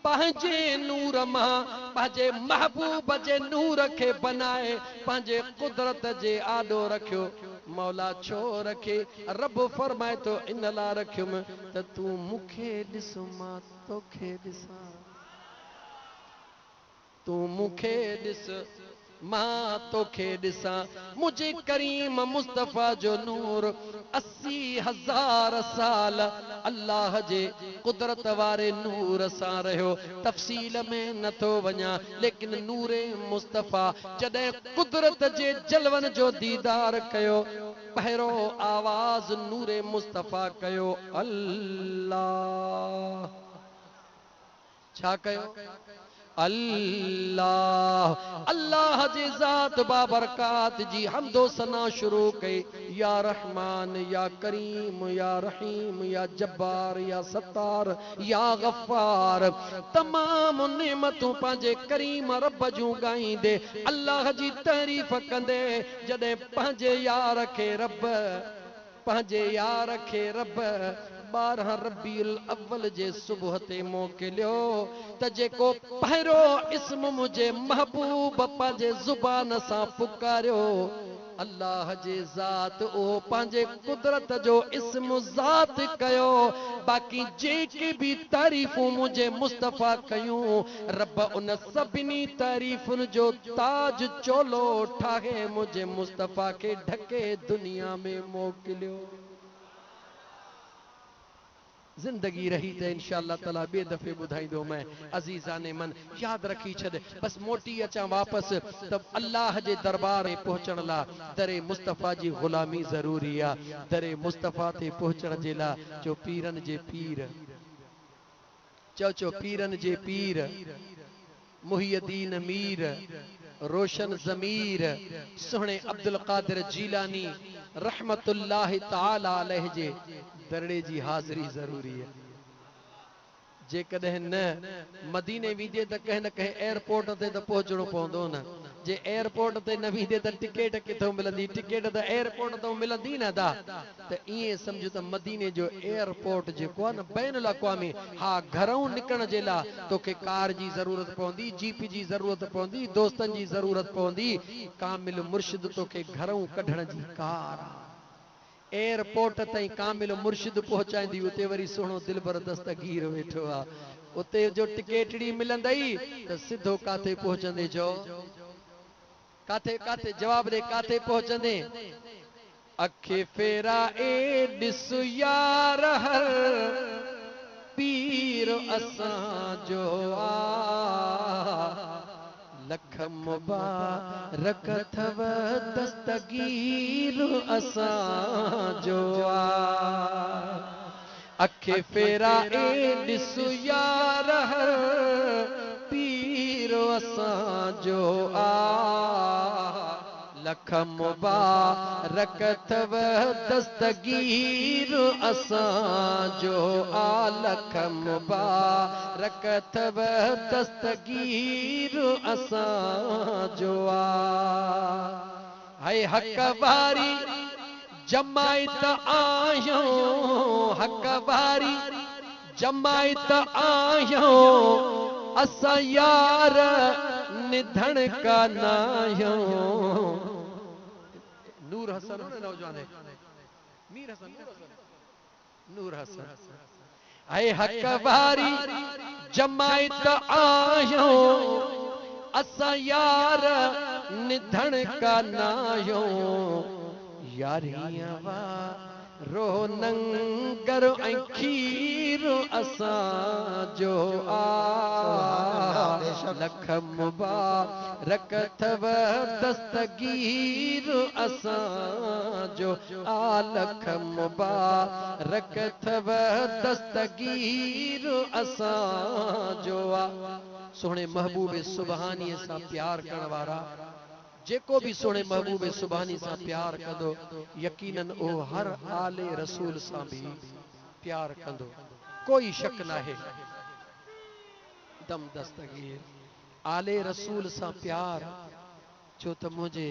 पंहिंजे नूर मां पंहिंजे महबूब जे नूर खे बनाए पंहिंजे कुदरत जे आॾो रखियो। मौला छो रखे? रब फरमाए तो इन ला रखियुमि त तूं मूंखे ॾिस मां तोखे ॾिसां। तू मुखे ॾिस मां तोखे ॾिसां। मुझे करीम मुस्तफ़ा जो नूर 80,000 साल अल्लाह जे कुदरत वारे नूर सां रहियो। तफ़सील में नथो वञा, लेकिन नूरे मुस्तफ़ा जॾहिं कुदरत जे जलवन जो दीदार कयो, पहिरों आवाज़ नूरे मुस्तफ़ा कयो अल्लाह। छा कयो? अल्लाह। अल्लाह जी ज़ात बाबरकात जी हमदो सना शुरू कई। या रहमान या करीम या रहीम या जब्बार या सत्तार या गफ्फार, तमाम नेमतूं पंहिंजे करीम रब जूं ॻाईंदे अल्लाह जी तारीफ़ कंदे जॾहिं पंहिंजे यार खे रब पंहिंजे यार खे रब 12 रबीउल अव्वल जे सुबुह ते मोकिलियो त जेको पहिरों इस्म मुझे महबूब पंहिंजे ज़ुबान सां पुकारियो अल्लाह जे ज़ात ओ पंहिंजे कुदरत जो इस्म ज़ात कयो। बाक़ी जेके भी तारीफ़ूं मुझे मुस्तफ़ा कयूं, रब उन सभिनी तारीफ़ुनि जो ताज चोलो ठाहे मुझे मुस्तफ़ा के ढके दुनिया में मोकिलियो। जिंदगी रही त इंशाअल्लाह ताला बे दफ़े ॿुधाईंदो मैं। अज़ीज़ाने मन याद रखी छॾ, बस मोटी अचां वापस त अल्लाह जे दरबार में पहुचण ला दरे मुस्तफ़ा जी ग़ुलामी ज़रूरी आ। दरे मुस्तफ़ा ते पहुचण जे ला जो पीरन जे पीर चो पीरन जे पीर मुहियद्दीन मीर रोशन ज़मीर सुहणे अब्दुल कादिर जीलानी रहमतुल्लाह ताला अलैहि जे दरड़े जी हाज़िरी ज़रूरी है। जे कदे न मदीने वींदे त कहीं न कहीं एयरपोर्ट ते त पहुचणो पवंदो न। जे एयरपोर्ट ते न वींदे त टिकट किथों मिलंदी? टिकट त एयरपोर्ट तो मिलंदी न दा। त इए समझ त मदीने जो एयरपोर्ट जेको आहे न बैनुल अक़वामी, हा घरों निकरण जे ला तोखे कार जी ज़रूरत पवंदी, जीप जी ज़रूरत पवंदी, दोस्तन जी ज़रूरत पवंदी। कामिल मुर्शिद तोखे घरों कढण जी कार आ। एयरपोर्ट ताईं कामिल मुर्शिद पहुचाईंदी, उते वरी सुहिणो दिलबर दस्तगीर वेठो आ। उते जो टिकेटड़ी मिलंदई त सिधो काथे पहुचंदे? जो काथे काथे जवाब दे, काथे पहुचंदे? अखे फेरा ए ॾिस यार हर पीर असां जो आ। लख मुबारक थव दस्तगीर असां जो आ। अखे फेरा ए ॾिस यार हर पीर असां जो आ। लख मुबारक थव दस्तगीर असां जो आ। लख मुबारक थव दस्तगीर असां जो आ। हाय हक वारी जमायत आहियूं, हक वारी जमायत आहियूं, असां यार निधन का नाहियूं। नूर हसन नौजवान है, मीर हसन नूर हसन। हाय हक वारी जमायत आहियूं, असां यार निधन का नाहियूं। यारियां वा रो नंगर ऐं खीर असां जो लख मुबारक थव दस्तगीर असां जो लख मुबारक थव दस्तगीर असां जो सोहणे महबूब सुबहानी सां प्यार करण वारा जेको भी सोने महबूब सुबहानी सां प्यार कंदो यकीनन ओ हर आले रसूल सां भी प्यार कंदो कोई शक ना है दम दस्तगीर आले रसूल सां प्यार छो त मुझे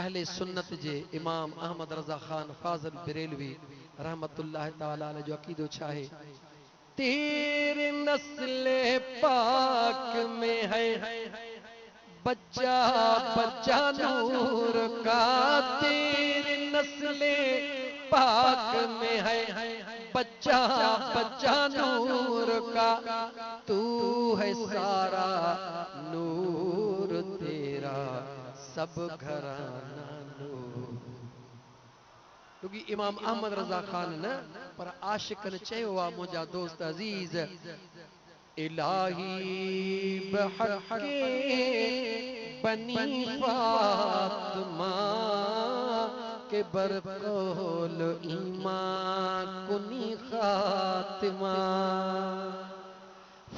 अहले सुन्नत जे इमाम अहमद रजा खान फाजिल बरेलवी रहमतुल्लाह ताला अलैह जो अकीदो छाहे तेरे नस्ल पाक में है बच्चा बच्चा नूर का तेरे नस्ले पाक में है बच्चा बच्चा नूर का तू है सारा नूर तेरा सब घराना नूर क्योंकि इमाम अहमद रजा खान न पर आशिकन चयो आ मुझा दोस्त अजीज इलाही बहक़े बनी फातिमा के बरकौल ईमान कुनी खातिमा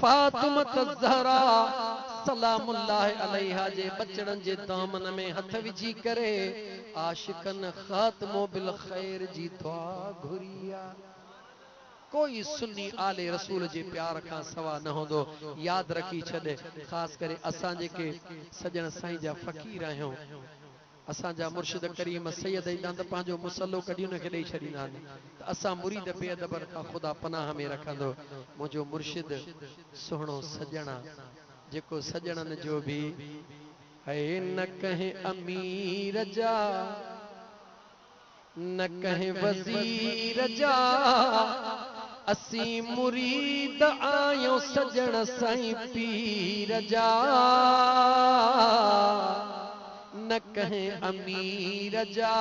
फातिमा ज़हरा सलामुल्लाह अलैहा जे बचड़न जे दामन में हथ विझी करे आशिकन खातिमो बिल खैर जी दुआ घुरिया कोई सुन्नी आले रसूल जे प्यार का सवा न होंदो याद रखी छदे खास करे असां जेके सजन साईं जा फकीर आहियूं असां जा मुर्शिद करीम सैयद दंद पांजो मुसल्लो कढी न के दई छडींदा त असां मुरीद बेअदबर का खुदा पनाह में रखंदो मुझो मुर्शिद सोहणो सजना जेको सजणन जो भी है न कहे अमीर जा न कहे वजीर जा असी मुरीद आयो सजन साईं पीर जा न कहे अमीर जा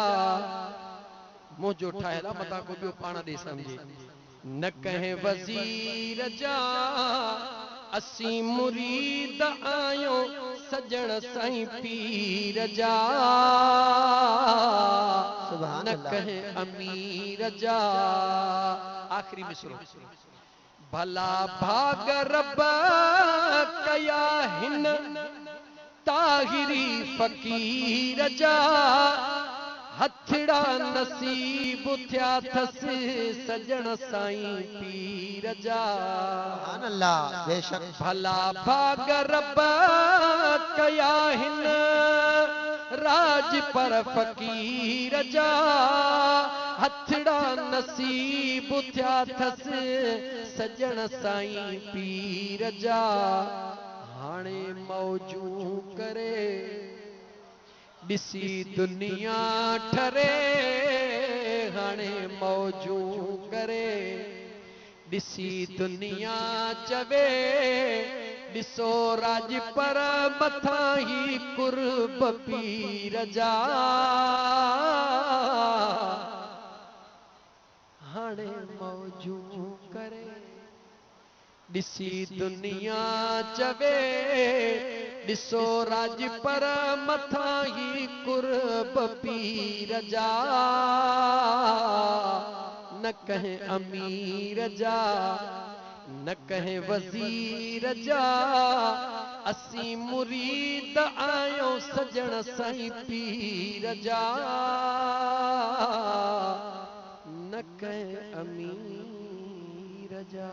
मुझो ठायला मता को बियो पाण दे समझे न कहे वजीर जा असी मुरीद आयो सजन साईं पीर जा न कहे अमीर जा आखिरी मिसरो भला भाग रब कया हिन ताहिरी फकीर जा हथड़ा नसीब थिया थस सजन साईं पीर जा अल्लाह बेशक भला भाग रब कया हिन राज पर फकीर जा हथड़ा नसीब थिया थस सजन साईं पीर जा हाणे मौजू करे दिसी दुनिया ठरे हाणे मौजू करे दिसी दुनिया चवे दिसो राज पर मथा ही कुर्ब पीर जा हाणे मौजू करे दिसी दुनिया चवे दिसो राज पर मथा ही कुर्ब पीर जा न कहे अमीर जा न कहे वजीर जा असी मुरीद आयो सजन साईं पीर जा न कहे अमीर जा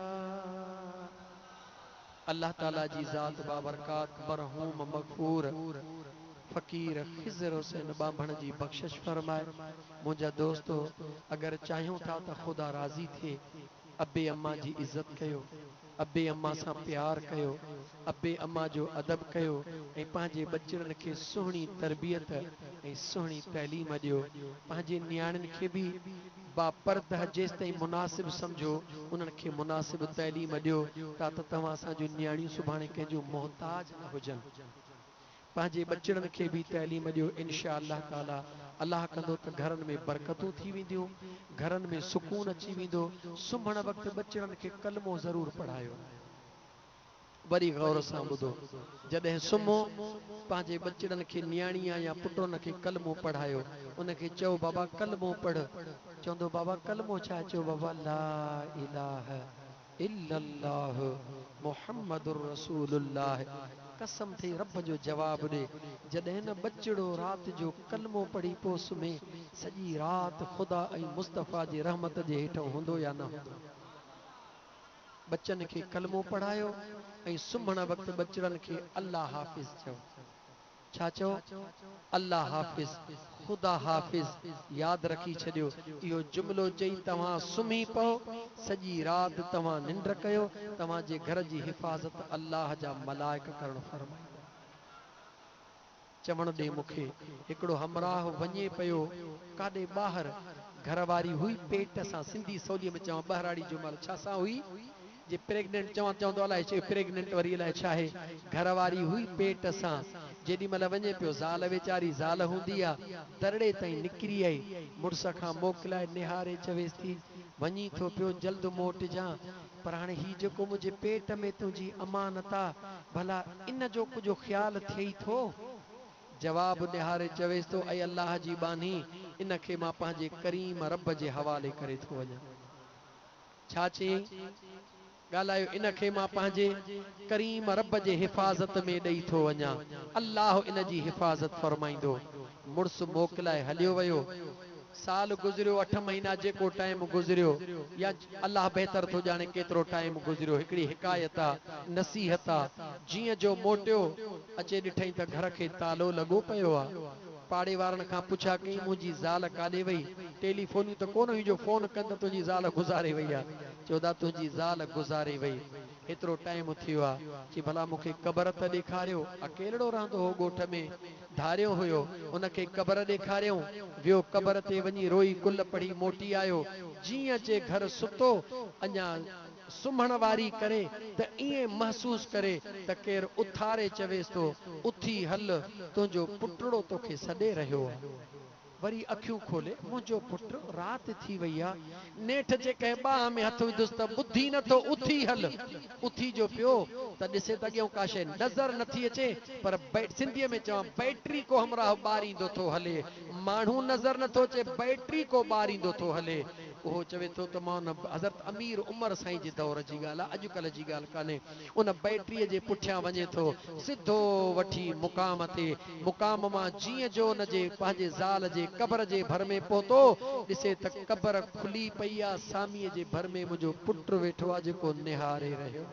अल्लाह ताला जी ज़ात बाबरकात मरहूम मगफूर फकीर खिज़र हुसैन बाभण जी बख्शिश फरमाए मुझा दोस्तों अगर चाहियो था तो खुदा राजी थे अब्बे अम्मा जी इज्जत कयो अब्बे अम्मा सां प्यार कयो अब्बे अम्मा जो अदब कयो ऐं पंहिंजे बचड़न के सुहिणी तरबियत ऐं सुहिणी तैलीम ॾियो पंहिंजे न्याणियुनि खे भी बापर्दा जेसि ताईं मुनासिब समझो उन्हनि खे मुनासिब तैलीम ॾियो त तव्हां असांजूं न्याणियूं सुभाणे कंहिंजूं मोहताज न हुजनि पंहिंजे बचड़नि खे बि तइलीम ॾियो। इंशा अल्लाह ताला अल्लाह कंदो त घरनि में बरकतूं थी वेंदियूं, घरनि में सुकून अची वेंदो। सुम्हण वक़्तु बचड़नि खे कलमो ज़रूरु पढ़ायो। वरी गौर सां ॿुधो, जॾहिं सुम्हो पंहिंजे बचड़नि खे न्याणीअ या पुटनि खे कलमो पढ़ायो। उनखे चओ बाबा कलमो पढ़। चवंदो बाबा कलमो छा? चओ बाबा ला इलाहा इल्लल्लाह मुहम्मदुर रसूलुल्लाह। कसम थी रब जो जवाब ॾे। जॾहिं न बचड़ो राति जो कलमो पढ़ी पोइ सुम्हे, सॼी राति ख़ुदा ऐं मुस्तफ़ा जी रहमत जे हेठां हूंदो या न हूंदो? बच्चन खे कलमो पढ़ायो ऐं सुम्हण वक़्तु बचड़नि खे अल्लाह हाफ़िज़ चओ। छा चओ? अल्लाह हाफ़िज़, ख़ुदा हाफ़िज़। यादि रखी छॾियो, इहो जुमिलो चई तव्हां सुम्ही पओ, सॼी राति तव्हां निंड कयो, तव्हांजे घर जी हिफ़ाज़त अल्लाह जा मलाइक करणु फरमाईंदा। चवण ॾे मूंखे, हिकिड़ो हमराह वञे पियो काॾे ॿाहिरि, घरवारी हुई पेट सां, सिंधी सवलीअ में चवां ॿहिराड़ी जो महिल छा सां हुई? जे प्रेग्नेंट चवंदो अलाए छो प्रेग्नेंट वरी अलाए छा आहे, घरवारी हुई पेट सां। जेॾी महिल वञे पियो, ज़ाल वीचारी ज़ाल हूंदी आहे, दरड़े ताईं निकिरी आई, मुड़ुस खां मोकिलाए निहारे चवेसि थी वञी थो पियो जल्द मोटिजां, पर हाणे हीउ जेको मुंहिंजे पेट में तुंहिंजी अमानत आहे, भला इन जो कुझु ख़्यालु थिए थो? जवाब निहारे चवेसि थो, ऐं अल्लाह जी बानी, इनखे मां पंहिंजे करीम रब जे हवाले करे थो वञां। छा चई? ॻाल्हायो, इनखे मां पंहिंजे करीम रब जे हिफ़ाज़त में ॾेई थो वञां, अल्लाह इन जी हिफ़ाज़त फरमाईंदो। मुड़ुस मोकिलाए हलियो वियो। साल गुज़रियो, 8 महीना जेको टाइम गुज़रियो, या अल्लाह बहितर थो ॼाणे केतिरो टाइम गुज़रियो। हिकिड़ी हिकायत आहे, नसीहत आहे। जीअं जो मोटियो, अचे ॾिठई त घर खे तालो लॻो पियो आहे। पाड़े वारनि खां पुछा कई, मुंहिंजी ज़ाल काॾे वई? टेलीफोनियूं त कोन हुई जो फोन कनि त तुंहिंजी ज़ाल गुज़ारे वई आहे। चौधा तुंहिंजी ज़ाल गुज़ारे वई, हेतिरो टाइम थियो आहे। चई भला मूंखे क़बर त ॾेखारियो। अकेलो रहंदो हो ॻोठ में, धारियो हुयो, उनखे क़बर ॾेखारियऊं। वियो क़बर ते वञी रोई कुल पढ़ी मोटी आयो। जीअं जे घर सुतो, अञा सुम्हण वारी करे त ईअं महसूस करे त केरु उथारे चवेसि थो, उथी हल, तुंहिंजो पुटड़ो तोखे सॾे रहियो आहे। वरी अखियूं खोले, मुंहिंजो पुटु, राति थी वई आहे। नेठ जे कंहिं बाह में हथ विधुसि त ॿुधी नथो, उथी हल। उथी जो पियो त ॾिसे त अॻियां का शइ नज़र नथी अचे, पर सिंधीअ में चवां बैटरी को हमराह ॿारींदो थो हले। माण्हू नज़र नथो अचे, बैटरी को ॿारींदो थो हले। उहो चवे थो त मां उन हज़रत अमीर उमर साईं जे दौर जी ॻाल्हि आहे, अॼुकल्ह जी ॻाल्हि कान्हे। उन बैटरीअ जे पुठियां वञे थो, सिधो वठी मुक़ाम ते, मुक़ाम मां जीअं जो उन जे पंहिंजे ज़ाल जे क़बर जे भर में पहुतो, ॾिसे त क़बर खुली पई आहे। सामीअ जे भर में मुंहिंजो पुटु वेठो आहे, जेको निहारे रहियो।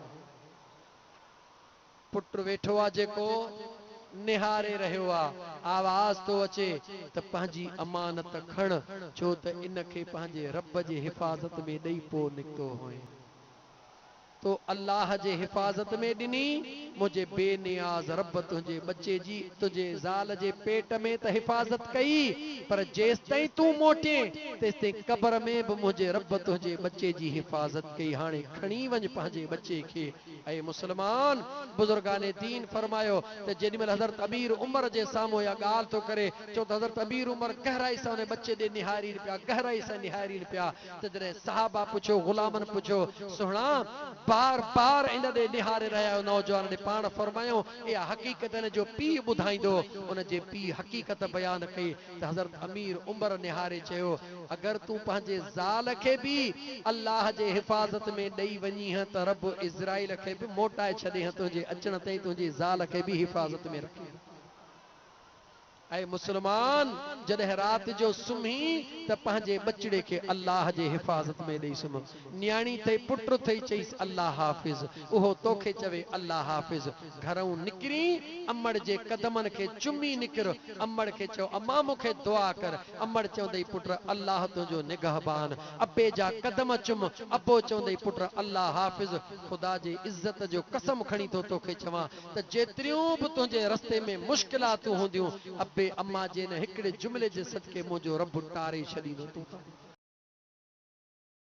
पुटु वेठो आहे जेको निहारे रहियो आहे। आवाज़ तो अचे त पंहिंजी अमानत खण, छो त इनखे पंहिंजे रब जे हिफ़ाज़त में ॾेई पोइ निकितो हुए। तो अल्लाह जे हिफ़ाज़त में ॾिनी, मुंहिंजे बेनियाज़ रब तुंहिंजे बच्चे जी, तुंहिंजे ज़ाल जे पेट में त हिफ़ाज़त कई, पर जेसि ताईं तूं मोटे तेसि ताईं क़बर में बि मुंहिंजे रब तुंहिंजे बच्चे जी हिफ़ाज़त कई। हाणे खणी वञ पंहिंजे बच्चे खे। ऐं मुस्लमान, बुज़ुर्गाने दीन फरमायो त जेॾी महिल हज़रत अमीर उमर जे साम्हूं इहा ॻाल्हि थो करे, चओ त हज़रत अमीर उमर गहराई सां उन बच्चे ॾे निहारीनि पिया, गहराई सां निहारीनि पिया। त जॾहिं सहाबा पुछो, ग़ुलामनि पुछो, सुहिणा बार बार इन ॾे निहारे रहिया आहियो? नौजवान ने पाण फरमायो, इहा हक़ीक़त इन जो पीउ ॿुधाईंदो। उन जे पीउ हक़ीक़त बयान कई त हज़रत अमीर उमर निहारे चयो, अगरि तूं पंहिंजे ज़ाल खे बि अल्लाह जे हिफ़ाज़त में ॾेई वञी ह त रब इज़राइल खे बि मोटाए छॾे, तुंहिंजे अचण ताईं तुंहिंजी ज़ाल खे बि हिफ़ाज़त में रखे। ऐं मुस्लमान, जॾहिं राति जो सुम्ही त पंहिंजे बचड़े खे अल्लाह जे हिफ़ाज़त में ॾेई सुम्ह। न्याणी अथई, पुटु अथई, चईसि अल्लाह हाफ़िज़, उहो तोखे चवे अल्लाह हाफ़िज़। घरऊं निकिरी अमड़ जे कदमनि खे चुमी निकिर, अमड़ खे चओ अम्मा मूंखे दुआ कर। अमड़ चवंदई पुटु अल्लाह तुंहिंजो निगहबान। अबे जा कदम चुम, अबो चवंदई पुटु अल्लाह हाफ़िज़। ख़ुदा जी इज़त जो कसम खणी थो तोखे चवां त जेतिरियूं बि तुंहिंजे रस्ते में मुश्किलातूं हूंदियूं, अबे अम्मा जे न हिकिड़े जुमिले जे सदके मुंहिंजो रब टारे छॾींदो तूं।